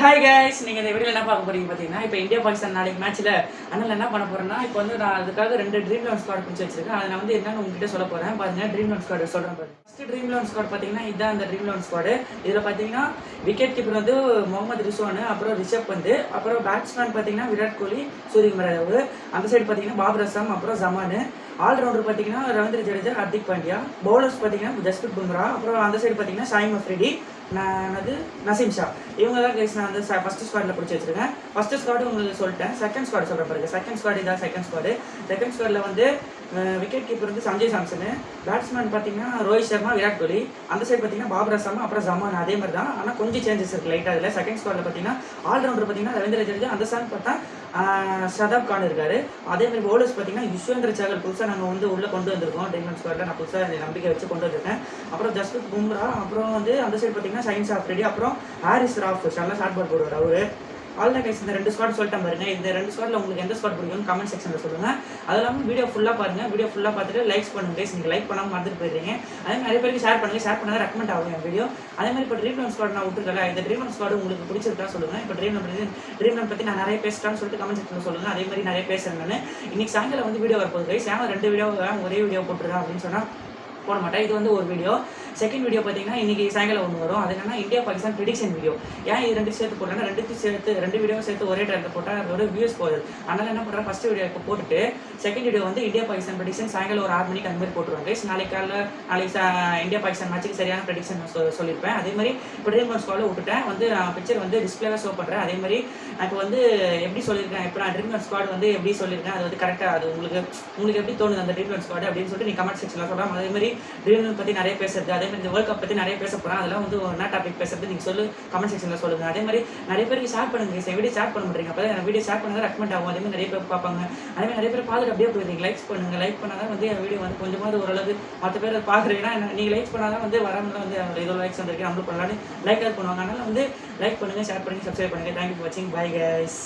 Hi guys, நீங்கள் இந்த வீடியோவில் என்ன பார்க்க போறீங்க பார்த்தீங்கன்னா, இப்போ இந்தியா பாகிஸ்தான் நாளைக்கு மேட்ச்சில் அதனால் என்ன பண்ண போகிறேன்னா, இப்போ வந்து நான் அதுக்காக 2 ட்ரீம் 11 ஸ்குவாட் பிடிச்சி வச்சிருக்கேன். அதை நான் வந்து என்னன்னு உங்ககிட்ட சொல்ல போகிறேன். பாருங்க, ட்ரீம் 11 ஸ்குவாட் சொல்கிறேன் பாருங்க. ஃபஸ்ட்டு ட்ரீம் 11 ஸ்குவாட் பார்த்தீங்கன்னா இதுதான் அந்த ட்ரீம் 11 ஸ்குவாடு. இதில் பார்த்தீங்கன்னா விக்கெட் கீப்பர் வந்து முகமது ரிஸ்வான், அப்புறம் ரிஷப் பந்த், அப்புறம் பேட்ஸ்மேன் பார்த்தீங்கன்னா விராட் கோலி, சூரியகுமார் யாதவ், அந்த சைடு பார்த்தீங்கன்னா பாபர் அசாம், அப்புறம் ஜமான். ஆல்ரவுண்டர் பார்த்தீங்கன்னா ரவீந்திர ஜடேஜா, ஹர்திக் பாண்டியா. பவுலர்ஸ் பார்த்தீங்கன்னா ஜஸ்பிரித் பும்ரா, அப்புறம் அந்த சைடு பார்த்தீங்கன்னா ஷாயிம் அஃப்ரிடி, நசீம் ஷா. இவங்க தான் கேஸ் நான் வந்து ஃபஸ்ட்டு ஸ்குவாடில் பிடிச்சி வச்சிருக்கேன். ஃபஸ்ட்டு ஸ்குவாடு உங்களுக்கு சொல்லிட்டேன். செகண்ட் ஸ்குவாட் சொல்கிற பாருங்க. செகண்ட் ஸ்குவாட் இதான் செகண்ட் ஸ்குவாடு. செகண்ட் ஸ்குவாடில் வந்து விக்கெட் கீப்பர் வந்து சஞ்சய் சாம்சனு, பேட்ஸ்மேன் பார்த்தீங்கன்னா ரோஹித் சர்மா, விராட் கோலி, அந்த சைடு பார்த்தீங்கன்னா பாபர் அசாம், அப்புறம் ஜமான். அதே மாதிரி தான், ஆனால் கொஞ்சம் சேஞ்சஸ் இருக்குது லைட்டாக. அதில் செகண்ட் ஸ்குவாடில் பார்த்தீங்கன்னா ஆல்ரவுண்டர் பார்த்தீங்கன்னா ரவீந்திர ஜடேஜா, அந்த சைடு பார்த்தா ஷதாப் கான் இருக்காரு. அதே மாதிரி பவுலர்ஸ் பார்த்தீங்கன்னா யுஸ்வேந்திர சகல் புதுசாக நாங்கள் வந்து உள்ளே கொண்டு வந்திருக்கோம். ட்ரீம் ஸ்குவாடில் நான் புதுசாக நம்பிக்கை வச்சு கொண்டு வந்திருக்கேன். அப்புறம் ஜஸ்பிரித் பும்ரா, அப்புறம் வந்து அந்த சைடு பார்த்தீங்கன்னா ஷாயிம் அஃப்ரிடி, அப்புறம் ஹாரிஸ் ராஃப் நல்லா ஷார்ட் பால் போடுவார் அவரு. ஆல்ரெடி கைஸ் இந்த 2 ஸ்குவாட் சொல்லிட்டேன் பாருங்க. இந்த 2 ஸ்குவாட்ல உங்களுக்கு எந்த ஸ்குவாட் பிடிக்கும் கமெண்ட் செக்ஷனில் சொல்லுங்கள். அது இல்லாமல் வீடியோ ஃபுல்லாக பாருங்கள். வீடியோ ஃபுல்லாக பார்த்துட்டு லைக்ஸ் பண்ணுங்க கைஸ். நீங்கள் லைக் பண்ணாமல் மறந்துட்டு போயிடுறீங்க. அதே மாதிரி நிறைய பேருக்கு ஷேர் பண்ணுங்கள். ஷேர் பண்ணால் ரெக்கமெண்ட் ஆகும் என் வீடியோ. அதே மாதிரி இப்போ ட்ரீம் 11 ஸ்குவாட் நான் விட்டுருக்கல, இந்த ட்ரீம் 11 ஸ்குவாட் உங்களுக்கு பிடிச்சிருக்கா சொல்லுங்கள். இப்போ ட்ரீம் 11 பற்றி நான் நிறைய பேசுகிறேன்னு சொல்லிட்டு கமெண்ட் செக்ஷனில் சொல்லுங்கள். அதே மாதிரி நிறைய பேசுகிறேன் நான். இன்னைக்கு சாயங்காலம் வந்து வீடியோ வரப்போகுது கைஸ். சேனல் 2 வீடியோ ஒரே வீடியோ போட்டுருக்கேன் அப்படின்னு சொன்னால் போட மாட்டேன். இது வந்து ஒரு வீடியோ. செகண்ட் வீடியோ பார்த்தீங்கன்னா இன்றைக்கி சாயங்காலம் ஒன்று வரும். அது என்னன்னா இந்தியா பாகிஸ்தான் ப்ரெடிக்ஷன் வீடியோ. ஏன் இது 2 சேர்த்து போட்டேன்னா 2 வீடியோ சேர்த்து ஒரே டைமில் போட்டால் அதோட வியூஸ் போகுது. அதனால் என்ன பண்ணுறேன், ஃபஸ்ட் வீடியோ இப்போ போட்டுட்டு செகண்ட் வீடியோ வந்து இந்தியா பாகிஸ்தான் ப்ரெடிக்ஷன் சாயங்காலம் ஒரு 6 மணிக்கு அந்த மாதிரி போட்டுருவாங்க. நாளைக்கு இந்தியா பாகிஸ்தான் மேட்சுக்கு சரியான ப்ரெடிக்ஷன் சொல்லியிருப்பேன். அதே மாதிரி இப்போ ட்ரீம் 11 ஸ்குவாடில் விட்டுட்டேன். வந்து பிக்சர் வந்து டிஸ்பிளேவாக ஷோ பண்ணுறேன். அதே மாதிரி இப்போ வந்து எப்படி சொல்லியிருக்கேன், இப்போ நான் ட்ரீம் 11 ஸ்குவாட் வந்து எப்படி சொல்லியிருக்கேன், அது வந்து கரெக்டாக அது உங்களுக்கு எப்படி தோணுது அந்த ட்ரீம் 11 ஸ்குவாட் அப்படின்னு சொல்லிட்டு நீ கமெண்ட் செக்ஷனில் சொல்லலாம். அதே மாதிரி ட்ரீம் 11 பற்றி நிறைய பேசுறது, அதே மாதிரி இந்த வேர்ல்ட் கப் பற்றி நிறைய பேச போகிறேன். அதெல்லாம் வந்து என்ன டாபிக் பேசுறது நீங்கள் கமெண்ட் செக்ஷனில் சொல்லுங்கள். அதே மாதிரி நிறைய பேருக்கு ஷேர் பண்ணுங்க. வீடியோ ஷேர் பண்ண முடியுங்க. அப்போ தான் வீடியோ ஷேர் பண்ணால் ரெக்கமெண்ட் ஆகும். அதே மாதிரி நிறைய பேர் பார்ப்பாங்க. அதே மாதிரி நிறைய பேர் பார்த்துட்டு அப்படியே போயிருங்க. லைக்ஸ் பண்ணுங்கள். லைக் பண்ணால் தான் வந்து என் வீடியோ வந்து கொஞ்சமாவது ஓரளவு மற்ற பேர் பார்க்குறீங்கன்னா நீங்கள் லைக்ஸ் பண்ணால் தான் வந்து வரவங்க வந்து இதோ லைக்ஸ் வந்துருக்கு நம்மளும் பண்ணலான்னு லைக் பண்ணுவாங்க. அதனால் வந்து லைக் பண்ணுங்கள், ஷேர் பண்ணுங்கள், சப்ஸ்கிரைப் பண்ணுங்கள். தேங்க்யூ ஃபார் வாட்சிங். Bye guys.